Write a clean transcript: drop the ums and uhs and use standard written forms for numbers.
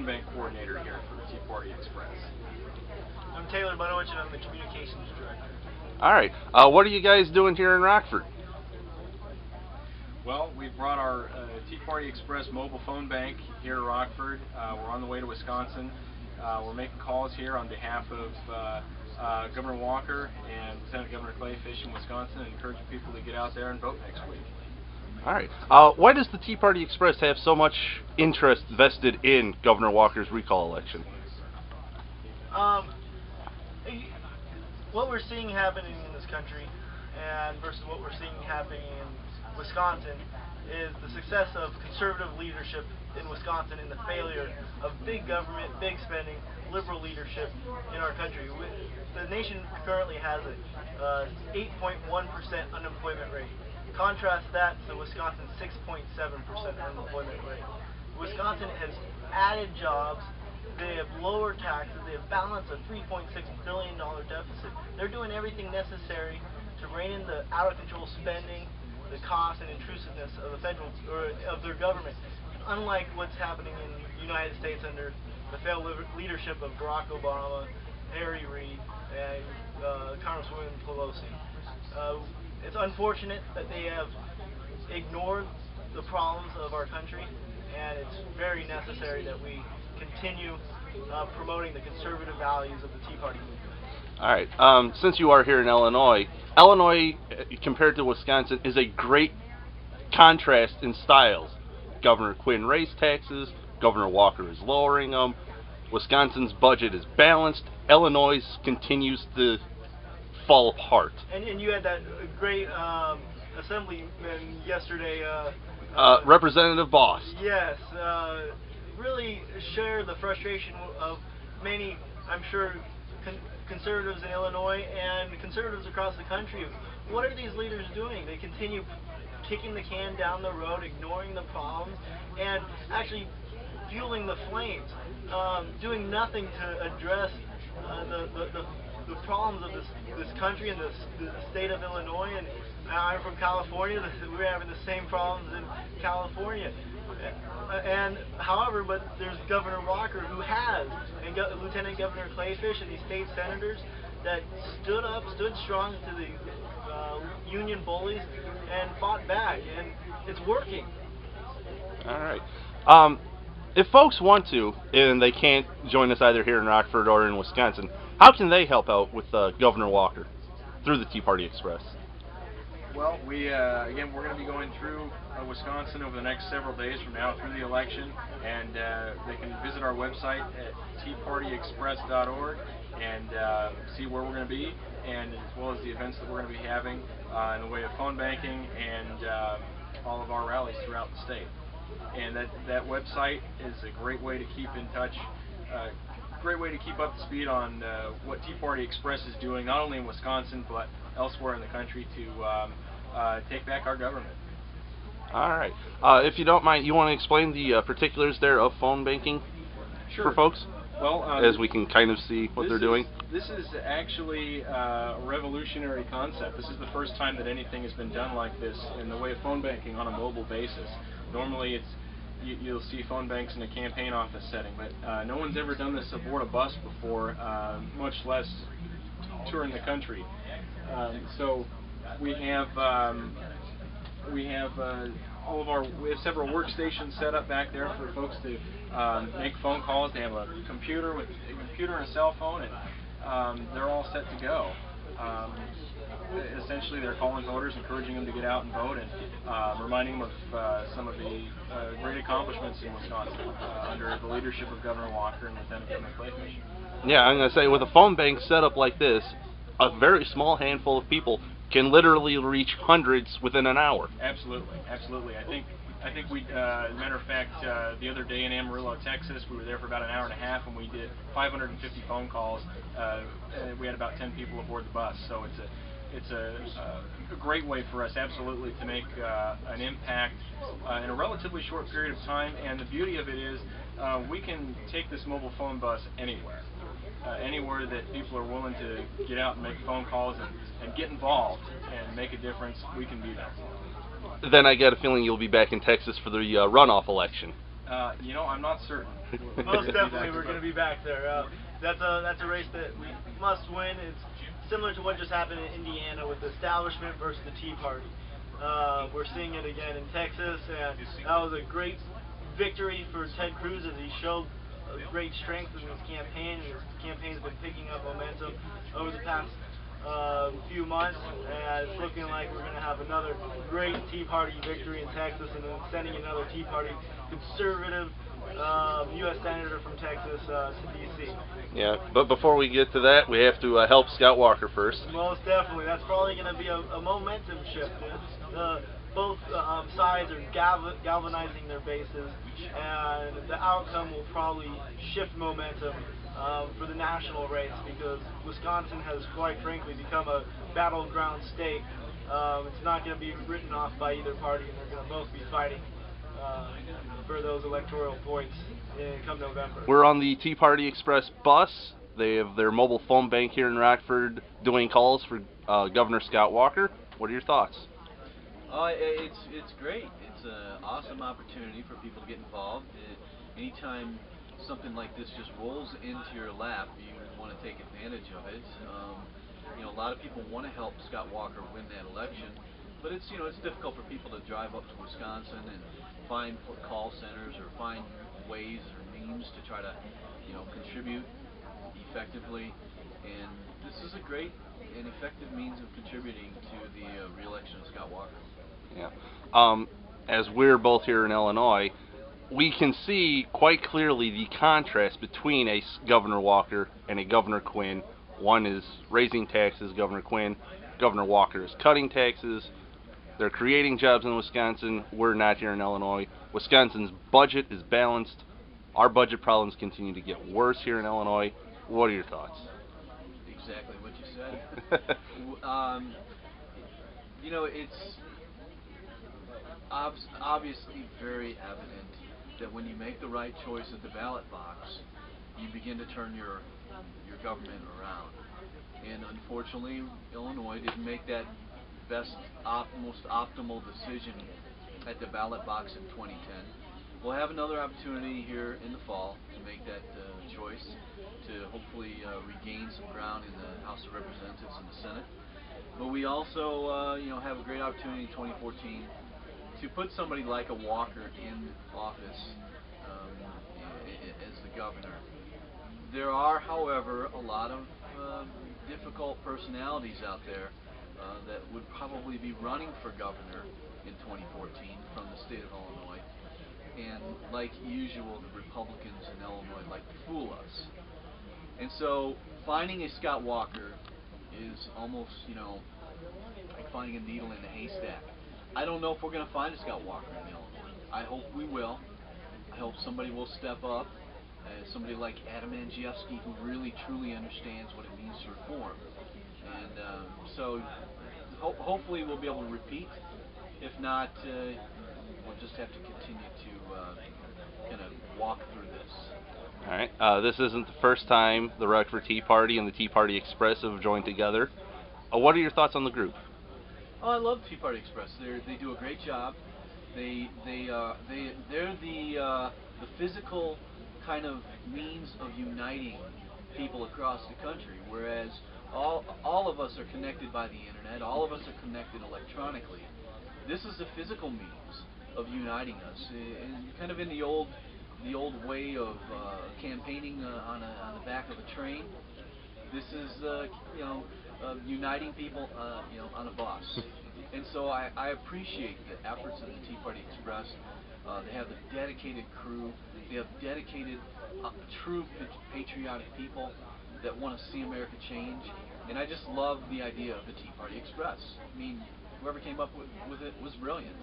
phone bank coordinator here for the Tea Party Express. I'm Taylor Bunowich, and I'm the communications director. All right. What are you guys doing here in Rockford? Well, we brought our Tea Party Express mobile phone bank here to Rockford. We're on the way to Wisconsin. We're making calls here on behalf of Governor Walker and Lieutenant Governor Clayfish in Wisconsin, and encouraging people to get out there and vote next week. All right. Why does the Tea Party Express have so much interest vested in Governor Walker's recall election? What we're seeing happening in this country and versus what we're seeing happening in Wisconsin is the success of conservative leadership in Wisconsin and the failure of big government, big spending, liberal leadership in our country. The nation currently has a 8.1% unemployment rate. Contrast that to Wisconsin's 6.7% unemployment rate. Wisconsin has added jobs. They have lower taxes. They have balanced a $3.6 billion deficit. They're doing everything necessary to rein in the out-of-control spending, the cost and intrusiveness of the federal or of their government. Unlike what's happening in the United States under the failed leadership of Barack Obama, Harry Reid, and Congresswoman Pelosi. It's unfortunate that they have ignored the problems of our country, and it's very necessary that we continue promoting the conservative values of the Tea Party movement. All right. Since you are here in Illinois, compared to Wisconsin, is a great contrast in styles. Governor Quinn raised taxes. Governor Walker is lowering them. Wisconsin's budget is balanced. Illinois continues to fall apart. And you had that great assemblyman yesterday. Representative Boss. Yes. Really share the frustration of many, I'm sure, conservatives in Illinois and conservatives across the country. What are these leaders doing? They continue kicking the can down the road, ignoring the problems, and actually fueling the flames, doing nothing to address the problems of this country and the state of Illinois. And I'm from California. We're having the same problems in California. And however, but there's Governor Walker who has, and Lieutenant Governor Clayfish and these state senators that stood strong to the union bullies and fought back, and it's working. All right. If folks want to, and they can't join us either here in Rockford or in Wisconsin, how can they help out with Governor Walker through the Tea Party Express? Well, again, we're going to be going through Wisconsin over the next several days from now through the election, and they can visit our website at teapartyexpress.org and see where we're going to be, and as well as the events that we're going to be having in the way of phone banking and all of our rallies throughout the state. And that website is a great way to keep in touch, great way to keep up to speed on what Tea Party Express is doing, not only in Wisconsin but elsewhere in the country to take back our government. All right. If you don't mind, you want to explain the particulars there of phone banking for folks? Well, as we can kind of see what they're doing. This is actually a revolutionary concept. This is the first time that anything has been done like this in the way of phone banking on a mobile basis. Normally you'll see phone banks in a campaign office setting, but no one's ever done this aboard a bus before, much less touring the country. So we have several workstations set up back there for folks to make phone calls. They have a computer and a cell phone, and they're all set to go. Essentially, they're calling voters, encouraging them to get out and vote, and reminding them of some of the great accomplishments in Wisconsin under the leadership of Governor Walker and Lieutenant Governor Clayfish. Yeah, I'm going to say, with a phone bank set up like this, a very small handful of people can literally reach hundreds within an hour. Absolutely, absolutely. I think we, as a matter of fact, the other day in Amarillo, Texas, we were there for about an hour and a half, and we did 550 phone calls. And we had about 10 people aboard the bus, so it's a great way for us, absolutely, to make an impact in a relatively short period of time. And the beauty of it is we can take this mobile phone bus anywhere. Anywhere that people are willing to get out and make phone calls and get involved and make a difference, we can be there. Then I get a feeling you'll be back in Texas for the runoff election. I'm not certain. Most definitely, we're going to be back there. That's a race that we must win. It's similar to what just happened in Indiana with the establishment versus the Tea Party. We're seeing it again in Texas, and that was a great victory for Ted Cruz as he showed great strength in his campaign. His campaign's been picking up momentum over the past few months, and it's looking like we're going to have another great Tea Party victory in Texas, and then sending another Tea Party conservative U.S. Senator from Texas to D.C. Yeah, but before we get to that, we have to help Scott Walker first. Most definitely. That's probably going to be a momentum shift. Both sides are galvanizing their bases, and the outcome will probably shift momentum for the national race, because Wisconsin has quite frankly become a battleground state. It's not going to be written off by either party, and they're going to both be fighting for those electoral points come November. We're on the Tea Party Express bus. They have their mobile phone bank here in Rockford doing calls for Governor Scott Walker. What are your thoughts? It's great. It's an awesome opportunity for people to get involved. Anytime something like this just rolls into your lap, you want to take advantage of it. A lot of people want to help Scott Walker win that election, but it's difficult for people to drive up to Wisconsin and find call centers or find ways or means to try to contribute effectively. And this is a great and effective means of contributing to the re-election of Scott Walker. Yeah. As we're both here in Illinois, we can see quite clearly the contrast between a Governor Walker and a Governor Quinn. One is raising taxes, Governor Quinn. Governor Walker is cutting taxes. They're creating jobs in Wisconsin. We're not here in Illinois. Wisconsin's budget is balanced. Our budget problems continue to get worse here in Illinois. What are your thoughts? Exactly what you said. It's obviously very evident that when you make the right choice at the ballot box, you begin to turn your government around. And unfortunately, Illinois didn't make that most optimal decision at the ballot box in 2010. We'll have another opportunity here in the fall to make that choice, to hopefully regain some ground in the House of Representatives and the Senate. But we also have a great opportunity in 2014 to put somebody like a Walker in office as the governor. There are, however, a lot of difficult personalities out there that would probably be running for governor in 2014 from the state of Illinois. And like usual, the Republicans in Illinois like to fool us. And so finding a Scott Walker is almost, like finding a needle in a haystack. I don't know if we're going to find a Scott Walker in Illinois. I hope we will. I hope somebody will step up. Somebody like Adam Andrzejewski, who really truly understands what it means to reform. And so hopefully we'll be able to repeat. If not, we'll just have to continue to kind of walk through this. All right. This isn't the first time the Rockford Tea Party and the Tea Party Express have joined together. What are your thoughts on the group? Oh, I love Tea Party Express. They do a great job. They're the physical kind of means of uniting people across the country, whereas all of us are connected by the internet. All of us are connected electronically. This is a physical means of uniting us, and kind of in the old way of campaigning on the back of a train. This is uniting people on a bus. And so I appreciate the efforts of the Tea Party Express. They have a dedicated crew. They have dedicated, true patriotic people that want to see America change. And I just love the idea of the Tea Party Express. I mean, whoever came up with it was brilliant.